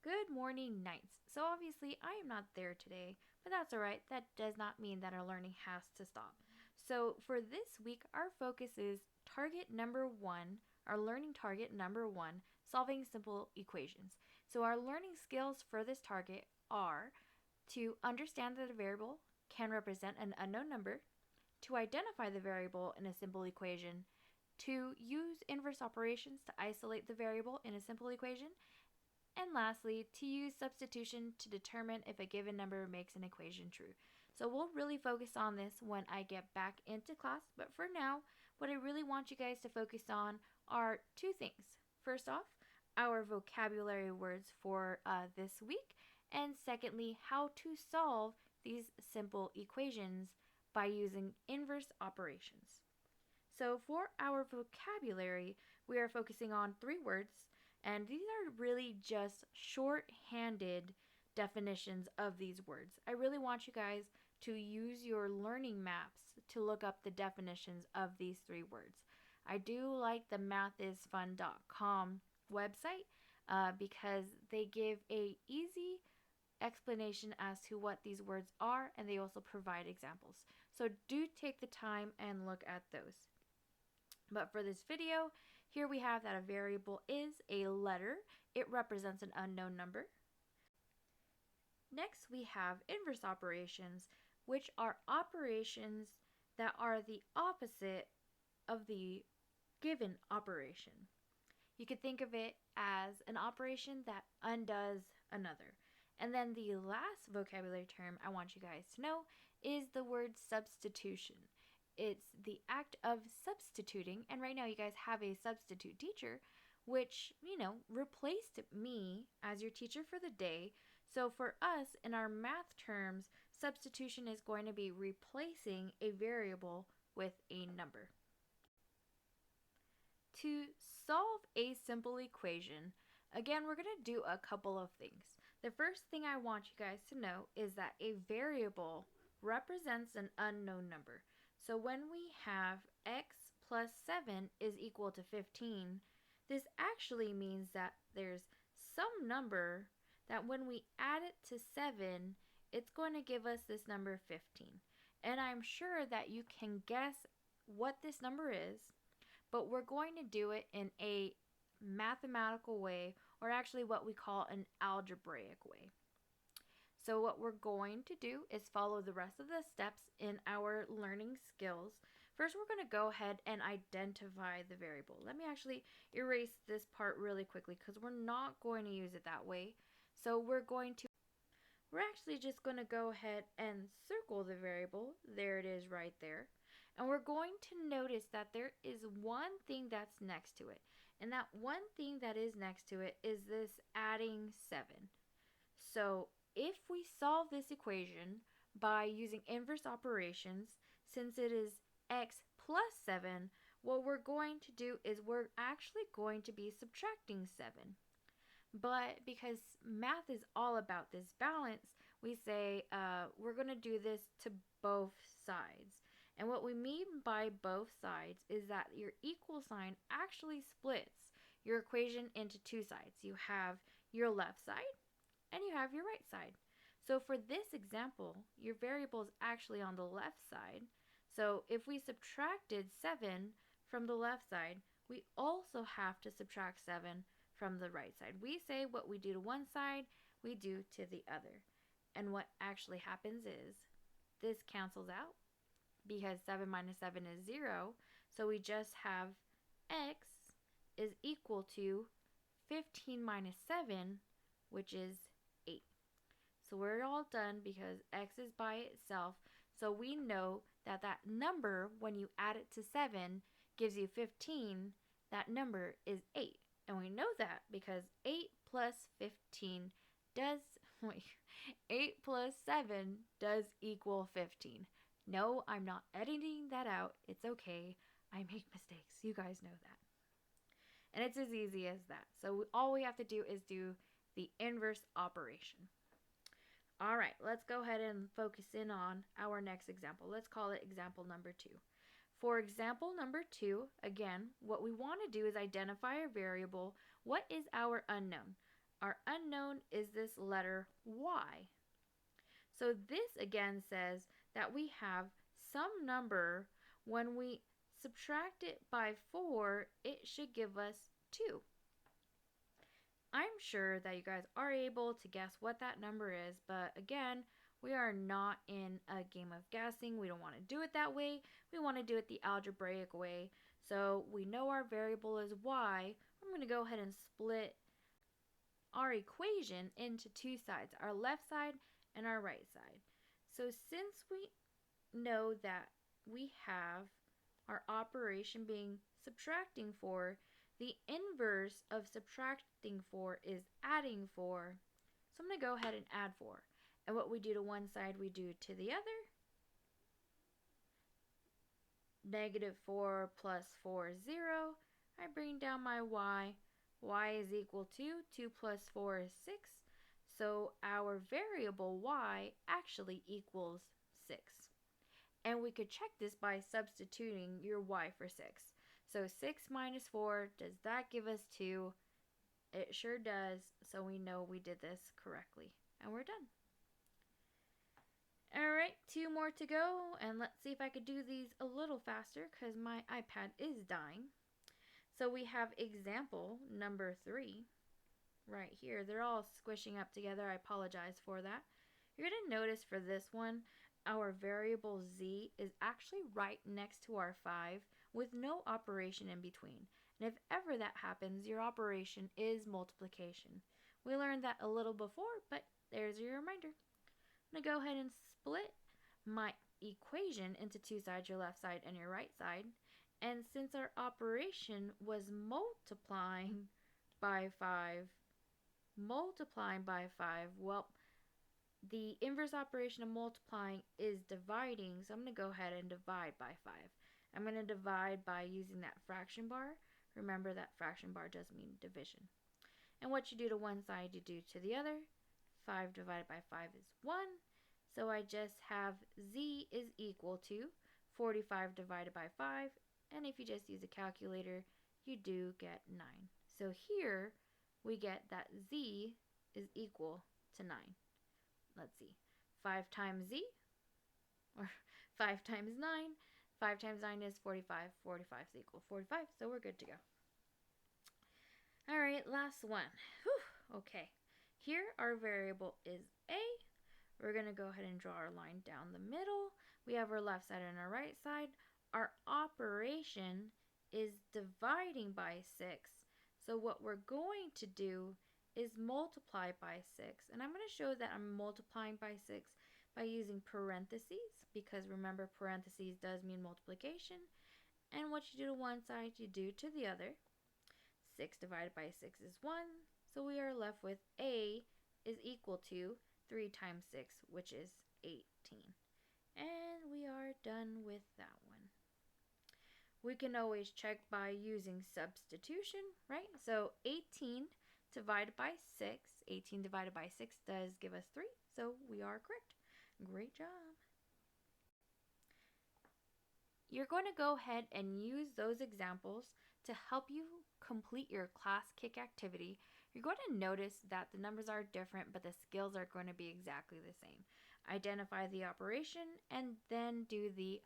good morning nights. So obviously I am not there today, but that's alright. That does not mean that our learning has to stop. So for this week, our focus is target number one, our learning target number one, solving simple equations. So our learning skills for this target are to understand that a variable can represent an unknown number, to identify the variable in a simple equation, to use inverse operations to isolate the variable in a simple equation, and lastly, to use substitution to determine if a given number makes an equation true. So we'll really focus on this when I get back into class, but for now, what I really want you guys to focus on are two things. First off, our vocabulary words for this week, and secondly, how to solve these simple equations by using inverse operations. So for our vocabulary, we are focusing on three words, and these are really just short-handed definitions of these words. I really want you guys to use your learning maps to look up the definitions of these three words. I do like the mathisfun.com website because they give a easy explanation as to what these words are, and they also provide examples. So do take the time and look at those. But for this video, here we have that a variable is a letter. It represents an unknown number. Next, we have inverse operations, which are operations that are the opposite of the given operation. You could think of it as an operation that undoes another. And then the last vocabulary term I want you guys to know is the word substitution. It's the act of substituting, and right now you guys have a substitute teacher, which, replaced me as your teacher for the day. So for us, in our math terms, substitution is going to be replacing a variable with a number. To solve a simple equation, again, we're going to do a couple of things. The first thing I want you guys to know is that a variable represents an unknown number. So when we have x plus 7 is equal to 15, this actually means that there's some number that when we add it to 7, it's going to give us this number 15. And I'm sure that you can guess what this number is, but we're going to do it in a mathematical way, or actually what we call an algebraic way. So what we're going to do is follow the rest of the steps in our learning skills. First, we're going to go ahead and identify the variable. Let me actually erase this part really quickly because we're not going to use it that way. So we're actually just going to go ahead and circle the variable. There it is right there. And we're going to notice that there is one thing that's next to it. And that one thing that is next to it is this adding 7. So if we solve this equation by using inverse operations, since it is x plus 7, what we're going to do is we're actually going to be subtracting 7. But because math is all about this balance, we say we're going to do this to both sides. And what we mean by both sides is that your equal sign actually splits your equation into two sides. You have your left side and you have your right side. So for this example, your variable is actually on the left side. So if we subtracted 7 from the left side, we also have to subtract 7 from the right side. We say what we do to one side, we do to the other. And what actually happens is this cancels out because 7 minus 7 is 0. So we just have x is equal to 15 minus 7, which is 8. So we're all done because x is by itself. So we know that that number, when you add it to 7, gives you 15. That number is 8. And we know that because 8 plus 15 does, 8 plus 7 does equal 15. No, I'm not editing that out. It's okay. I make mistakes. You guys know that. And it's as easy as that. So all we have to do is do the inverse operation. All right, let's go ahead and focus in on our next example. Let's call it example number 2. For example number 2, again, what we want to do is identify a variable. What is our unknown? Our unknown is this letter Y. So this again says that we have some number. When we subtract it by 4, it should give us 2. I'm sure that you guys are able to guess what that number is, but again, we are not in a game of guessing. We don't want to do it that way. We want to do it the algebraic way. So we know our variable is y. I'm going to go ahead and split our equation into two sides, our left side and our right side. So since we know that we have our operation being subtracting 4, the inverse of subtracting 4 is adding 4. So I'm going to go ahead and add 4. And what we do to one side, we do to the other. -4 plus 4 is 0. I bring down my y. Y is equal to 2 plus 4 is 6. So our variable y actually equals 6. And we could check this by substituting your y for 6. So 6 minus 4, does that give us 2? It sure does, so we know we did this correctly. And we're done. Alright, 2 more to go, and let's see if I could do these a little faster because my iPad is dying. So we have example number 3 right here. They're all squishing up together. I apologize for that. You're going to notice for this one, our variable z is actually right next to our 5 with no operation in between. And if ever that happens, your operation is multiplication. We learned that a little before, but there's your reminder. I'm going to go ahead and split my equation into two sides, your left side and your right side. And since our operation was multiplying by 5, well, the inverse operation of multiplying is dividing, so I'm going to go ahead and divide by 5. I'm going to divide by using that fraction bar. Remember that fraction bar does mean division. And what you do to one side, you do to the other. 5 divided by 5 is 1. So I just have z is equal to 45 divided by 5. And if you just use a calculator, you do get 9. So here we get that z is equal to 9. Let's see. 5 times z, or 5 times 9. 5 times 9 is 45. 45 is equal to 45, so we're good to go. All right, last one. Whew, okay. Here our variable is a. We're going to go ahead and draw our line down the middle. We have our left side and our right side. Our operation is dividing by 6. So what we're going to do is multiply by 6. And I'm going to show that I'm multiplying by 6 by using parentheses, because remember parentheses does mean multiplication. And what you do to one side, you do to the other. 6 divided by 6 is 1. So we are left with a is equal to 3 times 6, which is 18. And we are done with that one. We can always check by using substitution, right? So 18 divided by 6, 18 divided by 6 does give us 3, so we are correct. Great job. You're going to go ahead and use those examples to help you complete your class kick activity. You're going to notice that the numbers are different, but the skills are going to be exactly the same. Identify the operation and then do the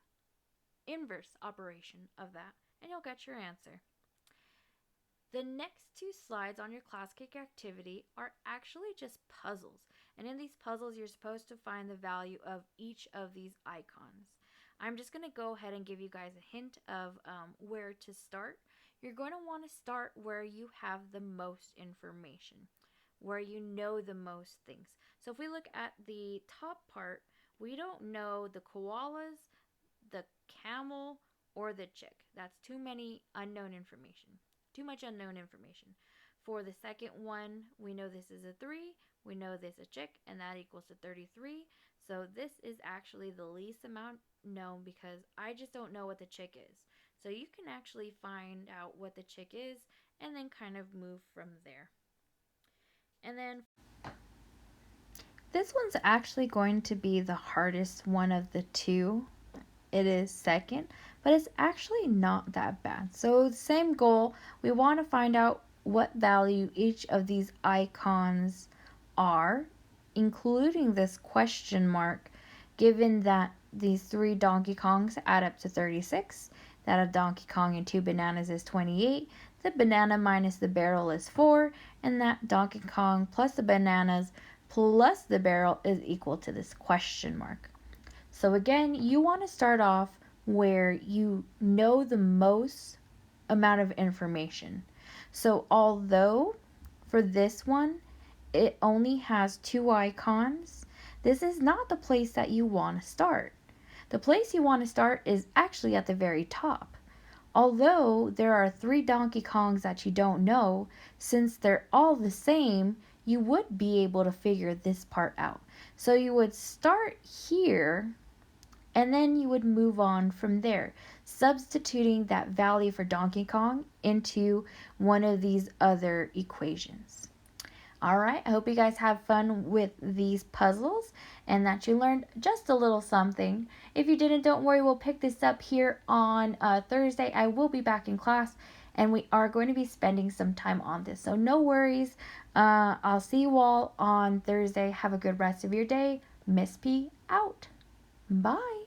inverse operation of that, and you'll get your answer. The next two slides on your class kick activity are actually just puzzles. And in these puzzles, you're supposed to find the value of each of these icons. I'm just going to go ahead and give you guys a hint of where to start. You're going to want to start where you have the most information, where you know the most things. So if we look at the top part, we don't know the koalas, the camel, or the chick. That's too many unknown information. Too much unknown information. For the second one, we know this is a 3. We know this is a chick, and that equals to 33. So this is actually the least amount known because I just don't know what the chick is. So you can actually find out what the chick is and then kind of move from there. And then this one's actually going to be the hardest one of the two. It is second, but it's actually not that bad. So same goal, we want to find out what value each of these icons are, including this question mark, given that these 3 Donkey Kongs add up to 36, that a Donkey Kong and 2 bananas is 28, the banana minus the barrel is 4, and that Donkey Kong plus the bananas plus the barrel is equal to this question mark. So again, you want to start off where you know the most amount of information. So although for this one it only has 2 icons, this is not the place that you want to start. The place you want to start is actually at the very top. Although there are 3 Donkey Kongs that you don't know, since they're all the same, you would be able to figure this part out. So you would start here and then you would move on from there, substituting that value for Donkey Kong into one of these other equations. Alright, I hope you guys have fun with these puzzles and that you learned just a little something. If you didn't, don't worry, we'll pick this up here on Thursday. I will be back in class and we are going to be spending some time on this. So no worries. I'll see you all on Thursday. Have a good rest of your day. Miss P out. Bye.